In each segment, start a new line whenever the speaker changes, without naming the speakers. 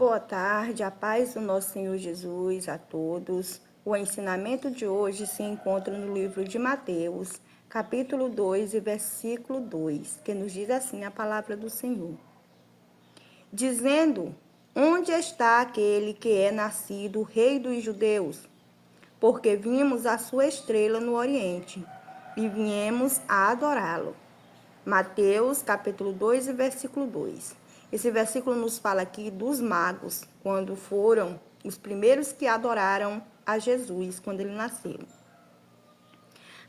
Boa tarde, a paz do nosso Senhor Jesus a todos. O ensinamento de hoje se encontra no livro de Mateus, capítulo 2 e versículo 2, que nos diz assim a palavra do Senhor. Dizendo, onde está aquele que é nascido rei dos judeus? Porque vimos a sua estrela no oriente e viemos a adorá-lo. Mateus, capítulo 2 e versículo 2. Esse versículo nos fala aqui dos magos, quando foram os primeiros que adoraram a Jesus, quando ele nasceu.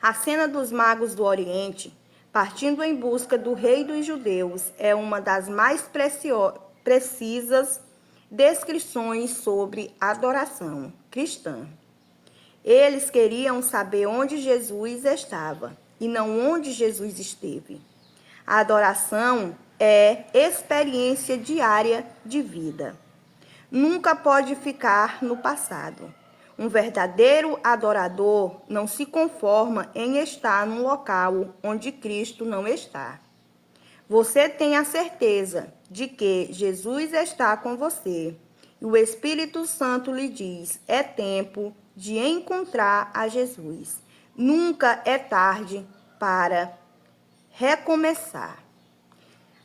A cena dos magos do Oriente, partindo em busca do rei dos judeus, é uma das mais precisas descrições sobre adoração cristã. Eles queriam saber onde Jesus estava e não onde Jesus esteve. A adoração é experiência diária de vida. Nunca pode ficar no passado. Um verdadeiro adorador não se conforma em estar num local onde Cristo não está. Você tem a certeza de que Jesus está com você. E o Espírito Santo lhe diz: é tempo de encontrar a Jesus. Nunca é tarde para recomeçar.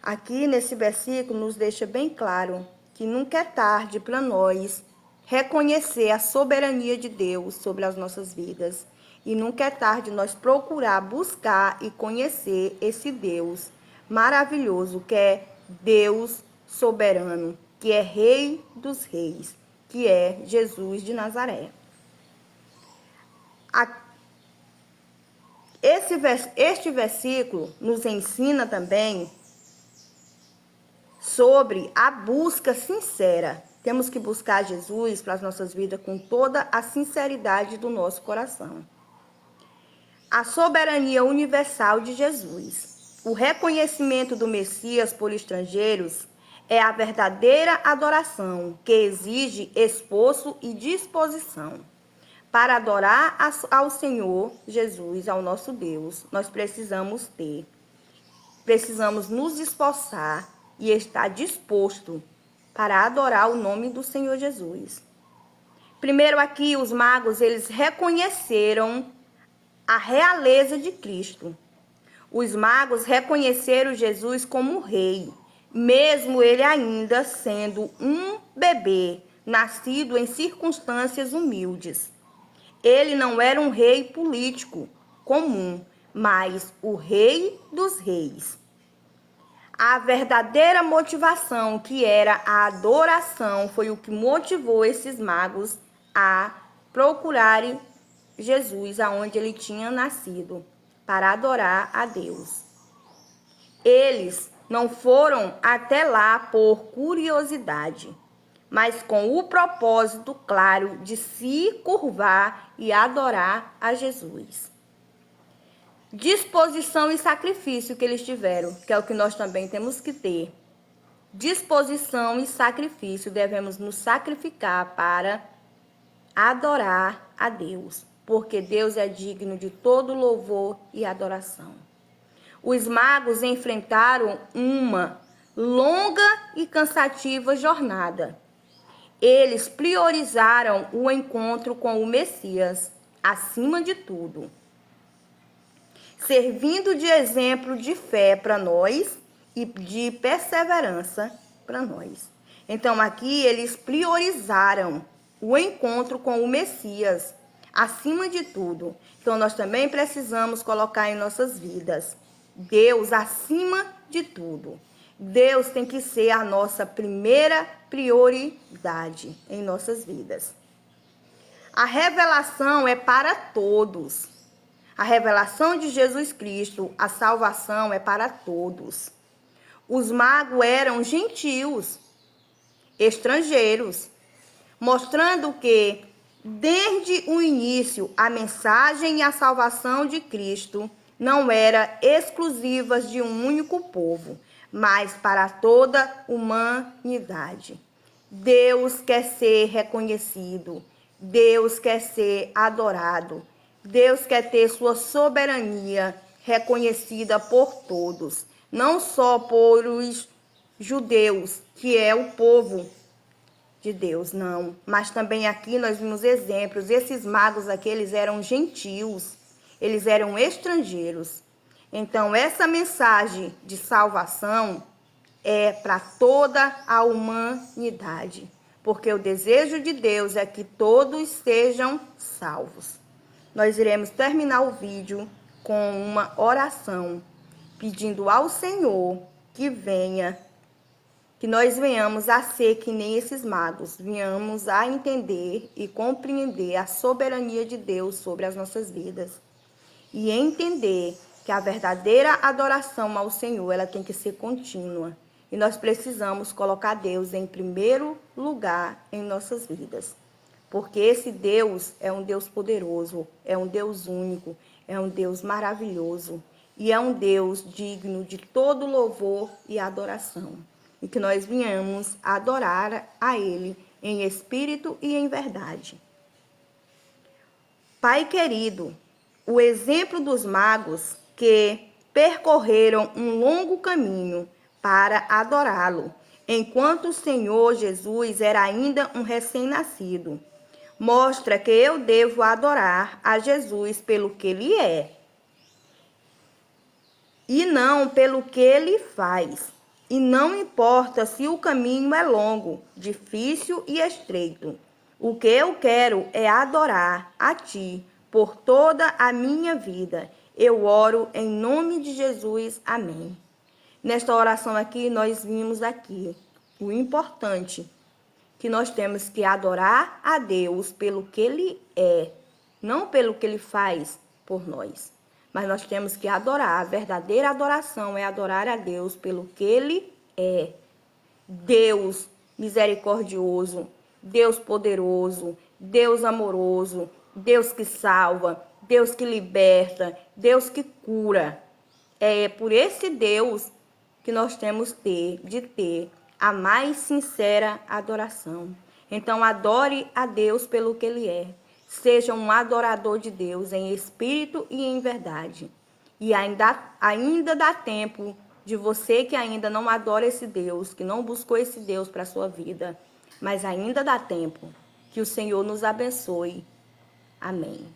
Aqui nesse versículo nos deixa bem claro que nunca é tarde para nós reconhecer a soberania de Deus sobre as nossas vidas. E nunca é tarde nós procurar, buscar e conhecer esse Deus maravilhoso, que é Deus soberano, que é Rei dos Reis, que é Jesus de Nazaré. Este versículo nos ensina também sobre a busca sincera. Temos que buscar Jesus para as nossas vidas com toda a sinceridade do nosso coração. A soberania universal de Jesus. O reconhecimento do Messias por estrangeiros é a verdadeira adoração, que exige esforço e disposição. Para adorar ao Senhor Jesus, ao nosso Deus, nós precisamos nos esforçar e estar disposto para adorar o nome do Senhor Jesus. Primeiro aqui, os magos, eles reconheceram a realeza de Cristo. Os magos reconheceram Jesus como rei, mesmo ele ainda sendo um bebê, nascido em circunstâncias humildes. Ele não era um rei político comum, mas o rei dos reis. A verdadeira motivação, que era a adoração, foi o que motivou esses magos a procurarem Jesus aonde ele tinha nascido, para adorar a Deus. Eles não foram até lá por curiosidade, mas com o propósito claro de se curvar e adorar a Jesus. Disposição e sacrifício que eles tiveram, que é o que nós também temos que ter. Disposição e sacrifício, devemos nos sacrificar para adorar a Deus, porque Deus é digno de todo louvor e adoração. Os magos enfrentaram uma longa e cansativa jornada. Eles priorizaram o encontro com o Messias acima de tudo, servindo de exemplo de fé para nós e de perseverança para nós. Então, aqui eles priorizaram o encontro com o Messias acima de tudo. Então, nós também precisamos colocar em nossas vidas Deus acima de tudo. Deus tem que ser a nossa primeira prioridade em nossas vidas. A revelação é para todos. A revelação de Jesus Cristo, a salvação é para todos. Os magos eram gentios, estrangeiros, mostrando que, desde o início, a mensagem e a salvação de Cristo não era exclusivas de um único povo, mas para toda a humanidade. Deus quer ser reconhecido, Deus quer ser adorado, Deus quer ter sua soberania reconhecida por todos, não só por os judeus, que é o povo de Deus, não. Mas também aqui nós vimos exemplos. Esses magos aqui, eles eram gentios, eles eram estrangeiros. Então, essa mensagem de salvação é para toda a humanidade, porque o desejo de Deus é que todos sejam salvos. Nós iremos terminar o vídeo com uma oração, pedindo ao Senhor que venha, que nós venhamos a ser que nem esses magos, venhamos a entender e compreender a soberania de Deus sobre as nossas vidas e entender que a verdadeira adoração ao Senhor, ela tem que ser contínua. E nós precisamos colocar Deus em primeiro lugar em nossas vidas. Porque esse Deus é um Deus poderoso, é um Deus único, é um Deus maravilhoso. E é um Deus digno de todo louvor e adoração. E que nós venhamos adorar a Ele em espírito e em verdade. Pai querido, o exemplo dos magos que percorreram um longo caminho para adorá-lo, enquanto o Senhor Jesus era ainda um recém-nascido, mostra que eu devo adorar a Jesus pelo que Ele é, e não pelo que Ele faz. E não importa se o caminho é longo, difícil e estreito. O que eu quero é adorar a Ti por toda a minha vida. Eu oro em nome de Jesus. Amém. Nesta oração aqui, nós vimos aqui o importante, que nós temos que adorar a Deus pelo que Ele é, não pelo que Ele faz por nós. Mas nós temos que adorar. A verdadeira adoração é adorar a Deus pelo que Ele é. Deus misericordioso, Deus poderoso, Deus amoroso, Deus que salva, Deus que liberta, Deus que cura. É por esse Deus que nós temos de ter a mais sincera adoração. Então, adore a Deus pelo que Ele é. Seja um adorador de Deus em espírito e em verdade. E ainda dá tempo de você que ainda não adora esse Deus, que não buscou esse Deus para a sua vida. Mas ainda dá tempo. Que o Senhor nos abençoe. Amém.